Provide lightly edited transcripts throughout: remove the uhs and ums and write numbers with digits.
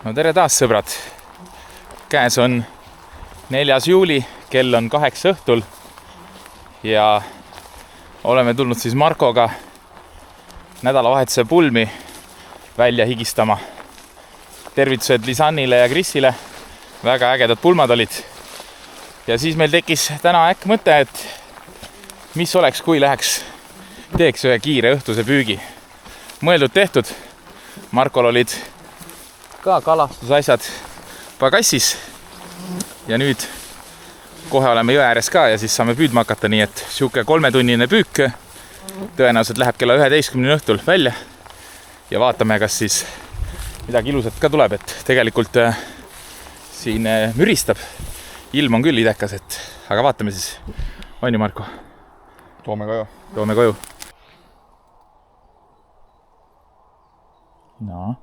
No tere taas, sõbrad! Käes on 4. juuli, kell on 8 õhtul ja oleme tulnud siis Markoga nädalavahetuse pulmi välja higistama. Tervitused Lisannile ja Krisile, väga ägedad pulmad olid. Ja siis meil tekkis täna äkk mõte, et mis oleks, kui teeks ühe kiire õhtuse püügi. Mõeldud tehtud, Markol olid ka kalastusasjad pagassis ja nüüd kohe oleme jõe ääres ka ja siis saame püüdma hakata, nii et siuke 3-tunnine püük tõenäoliselt läheb kella 11 õhtul välja ja vaatame, kas siis midagi ilusat ka tuleb, et tegelikult siin müristab, ilm on küll idekas, aga vaatame siis, on ju Marko? Toome koju. No.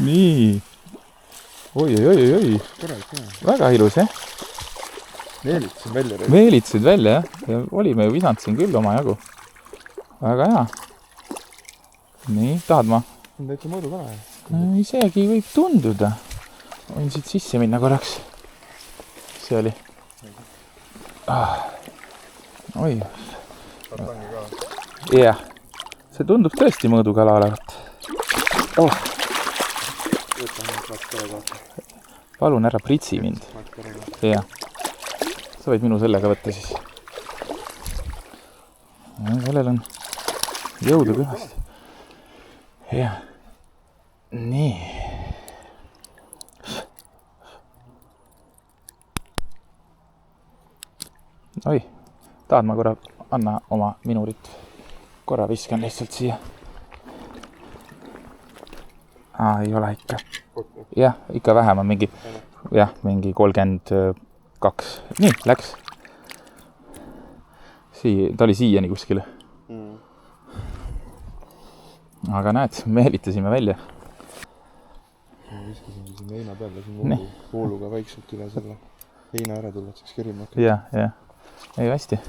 Nii. Oi. Väga ilus, jah? Meelitsid välja, jah? Ja olime ju visanud siin küll oma jagu. Väga hea. Nii, tahad ma? On täitsa mõõdu kala, jah? Isegi võib tunduda. Võin siit sisse minna korraks. See oli. Oi. Jah. See tundub tõesti mõõdukala olevat. Palun ära pritsi mind. Jah. Sa võid minu sellega võtta siis. Sellel on jõudu kõvasti. Jah. Nii. Oi. Tahad ma korra anna oma minurit. Korra viskan lihtsalt siia. Ei ole ikka. Jah, ikka vähem on mingi 32. Nii, läks. Ta oli siiani kuskil. Aga näed, meelitasime välja. Viskasin siin heina peal, lasin vooluga vaikselt üle selle heina ära tulla, et saaks kerima hakata. Jah. Ei, hästi.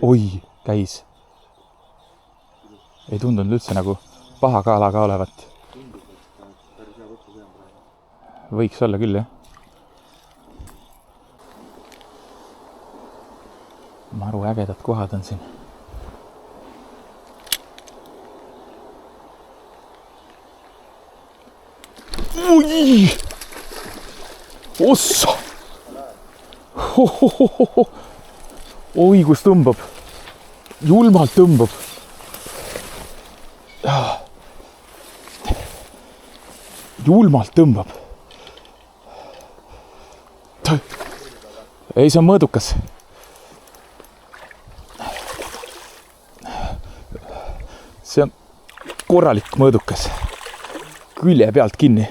Oi, käis. Ei tundunud üldse nagu paha kala ka olevat. Võiks olla küll, jah. Maru ägedad kohad on siin. Oi! Ossa! Oi, kus tõmbab. Julmalt tõmbab. Julmalt tõmbab. Ei, see on mõõdukas. See on korralik mõõdukas. Külje pealt kinni.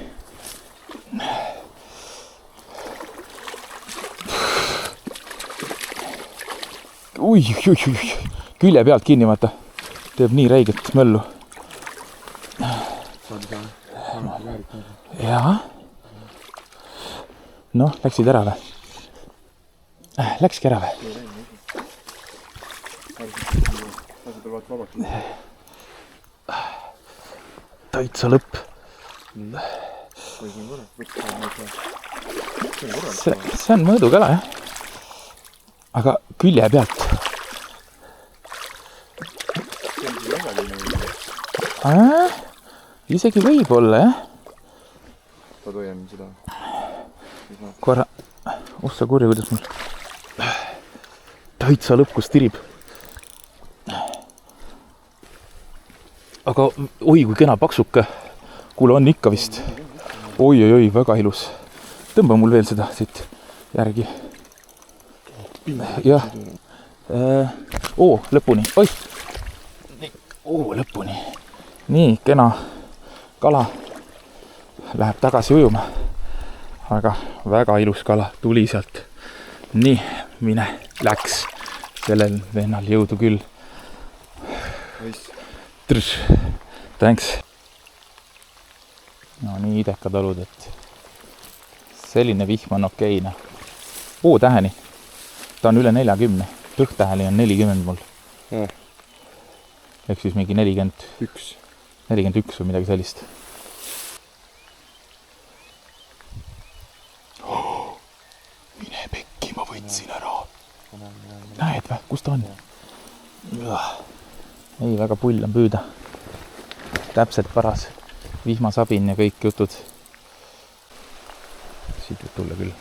Ui. Külje pealt kinni, vaata. Teeb nii räiget möllu. Jaa. Noh, läksid ära või? Läkski ära või? Täitsa lõpp. See on mõõdukala, jah. Aga külje pealt. Isegi võib olla, jah. Saad hoiame seda. Korra. Ossa kurja, kuidas mul. Täitsa lõpp, kus tirib. Aga oi, kui kena paksuke. Kuule, on ikka vist. Oi, väga ilus. Tõmba mul veel seda siit järgi. Jah. Lõpuni. Oi. Lõpuni. Nii, kena kala läheb tagasi ujuma. Aga väga ilus kala tuli sealt. Nii, mine, läks. Sellel vennal jõudu küll. Trš, thanks. No nii idekad olud, et selline vihm on okeina. O-täheni. Ta on üle 40. Lõhtäheli on 40 mul. Ehk siis mingi 41 või midagi sellist. Mine pekki, ma võtsin ära. Näed või? Kus ta on? Ei, väga pull on püüda. Täpselt paras. Vihmasabin ja kõik jutud. Siit võib tulla küll.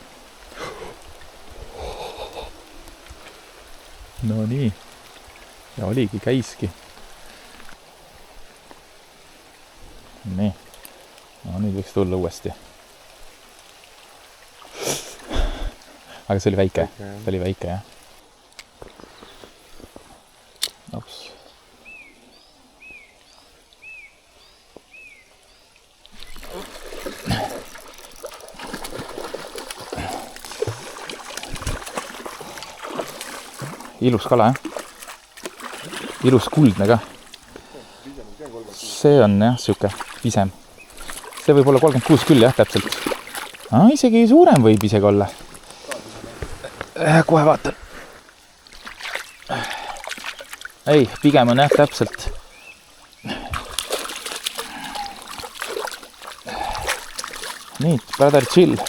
No nii. Ja oligi, käiski. Nii. No nüüd võiks tulla uuesti. Aga see oli väike. See oli väike, jah. Ops. Ilus kala, jah? Ilus kuldne ka. See on jah, siuke pisem. See võib olla 36 küll, jah, täpselt. Isegi suurem võib isegi olla. Kohe vaatan. Ei, pigem on jah, täpselt. Nii, brother chill.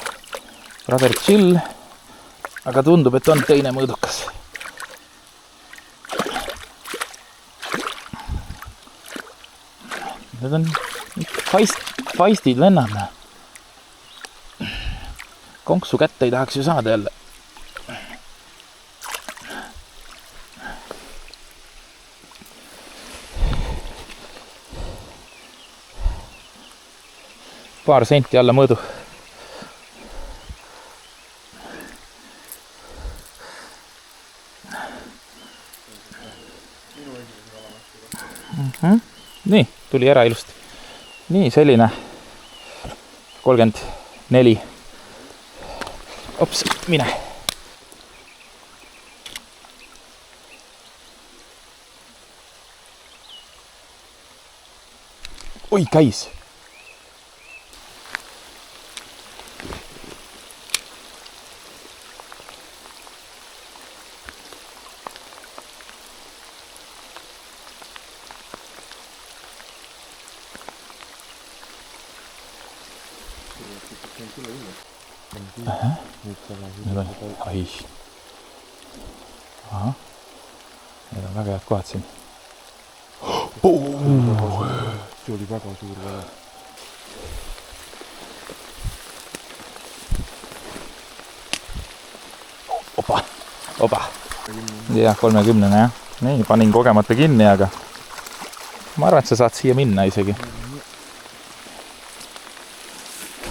Brother chill. Aga tundub, et on teine mõõdukas. Need on faistid vennad. Konksu kätte ei tahaks ju saada jälle. Paar senti alla mõõdu. Nii, tuli ära ilusti. Nii, selline 34. Ops, mine. Oi, käis. Ai. Aha. Need on väga head kohad siin. See oli väga suur vale. Opa. Jah, 30, jah. Nii, panin kogemata kinni, aga ma arvan, et sa saad siia minna isegi.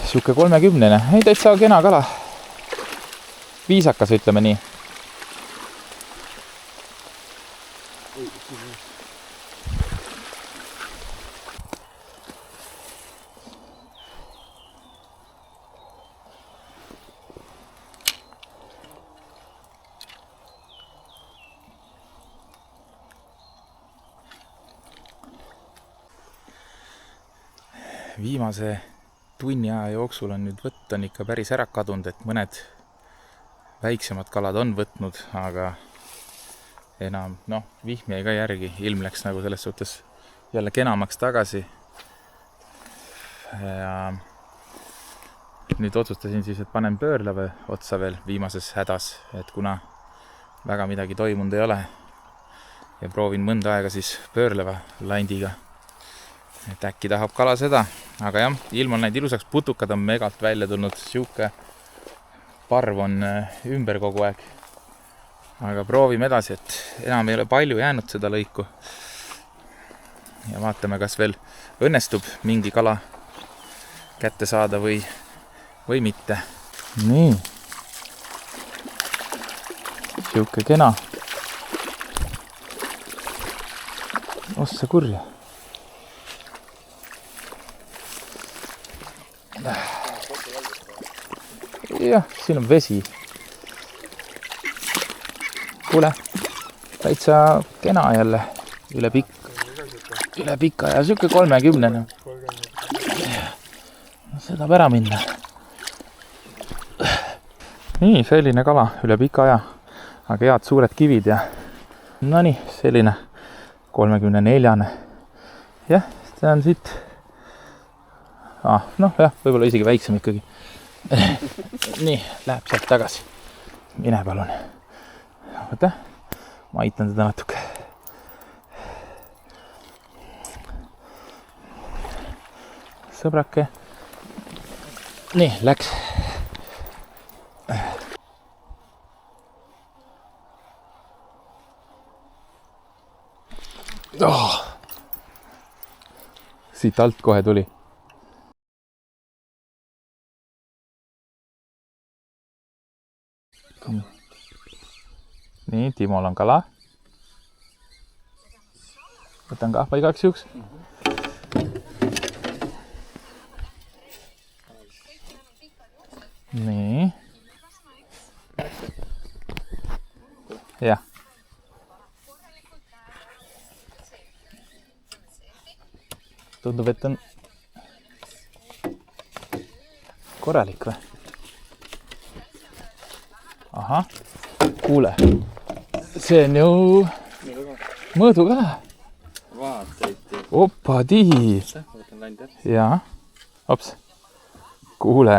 Siuke 30. Ei, täitsa kena kala. Viisakas, ütleme nii. Viimase tunni aja jooksul on nüüd võtt on ikka päris ära kadunud, et mõned väiksemad kalad on võtnud, aga enam, vihm jäi ka järgi, ilm läks nagu selles suhtes jälle kenamaks tagasi. Ja nüüd otsustasin siis, et panen pöörlave otsa veel viimases hädas, et kuna väga midagi toimunud ei ole ja proovin mõnda aega siis pöörleva landiga. Et äkki tahab kala seda, aga jah, ilm on näinud ilusaks, putukad on megalt välja tulnud, siuke parv on ümber kogu aeg. Aga proovime edasi, et enam ei ole palju jäänud seda lõiku. Ja vaatame, kas veel õnnestub mingi kala kätte saada või mitte. Nii. Siuke kena. Ossa kurja. Jah, siin on vesi. kuule, täitsa kena jälle üle pika ja siuke 30. Seda ära minna. Nii, selline kala üle pika aja, aga head suured kivid ja no nii, selline 34. Jah, see on siit. Noh jah, võib-olla isegi väiksem ikkagi. Nii, läheb sealt tagasi. Mine palun. Võta, ma aitan teda natuke. Sõbrake. Nii, läks. Siit alt kohe tuli. Nii, Timol on kala. Võtan kahva igaks juhuks. Nii. Jah. Tundub, et on korralik või? Aha, kuule, see on ju mõõdu ka. Opa, tii. Jaa, hops. Kuule,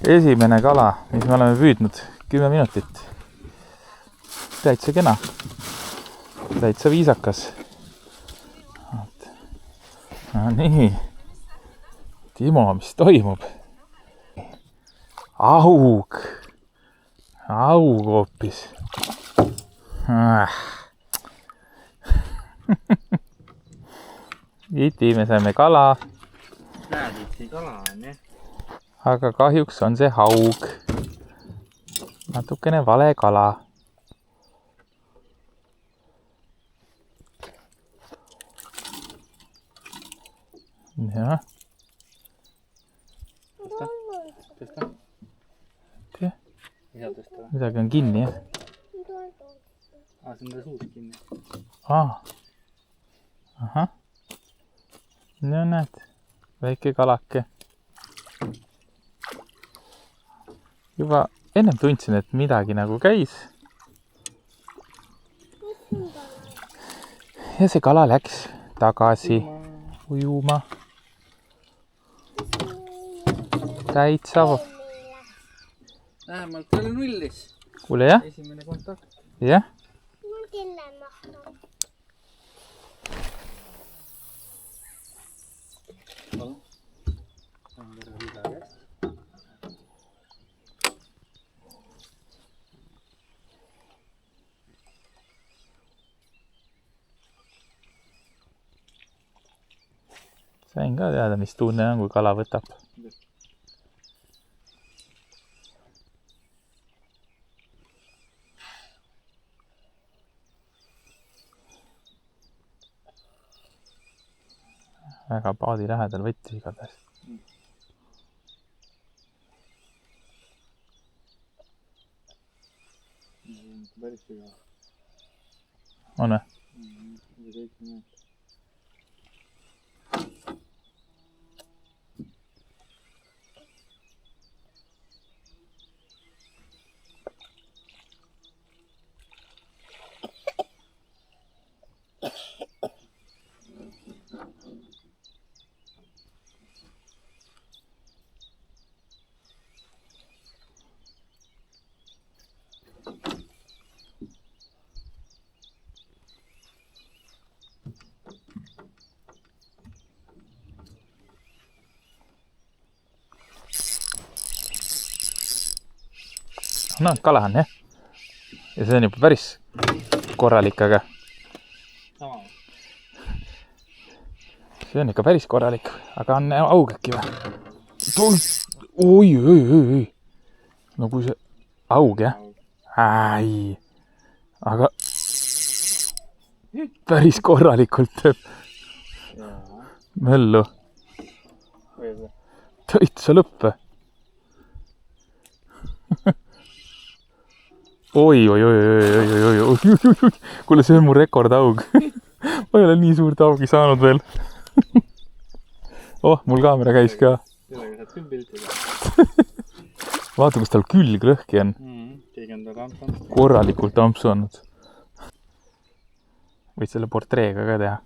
esimene kala, mis me oleme püüdnud 10 minutit. Täitsa kena. Täitsa viisakas. No nii. Timo, mis toimub? Aug hoopis. Iti, me saime kala. Räägiti kala, on, Aga kahjuks on see haug. Natukene vale kala. Jah. Tõsta. Tee. Hea tõsta. Midagi on kinni, jah? See on ta suud kinni. Ahah. No näed, väike kalake. Juba ennem tundsin, et midagi nagu käis. Ja see kala läks tagasi ujuma. Täitsa. Vähemalt oli nullis. Kuule, jah? Esimene kontakt. Jah? Sain ka teada, mis tunne on, kui kala võtab. Väga paadi lähedal võttis igatahes. Päris sügav. On või? No, kala on, jah? Ja see on juba päris korralik, aga... See on ikka päris korralik, aga on aug äkki või? Oi. No kui see aug, jah? Ai. Aga... Päris korralikult teeb. Möllu. Täitsa lõppe. oi. Kuule, see on mu rekordaug. Ma ei ole nii suurt augi saanud veel. Mul kaamera käis ka. Sellega saad küll piltida. Vaata, kus tal külg lõhki on. Keegi on tal ampsu. Korralikult ampsu olnud. Võid selle portreega ka teha.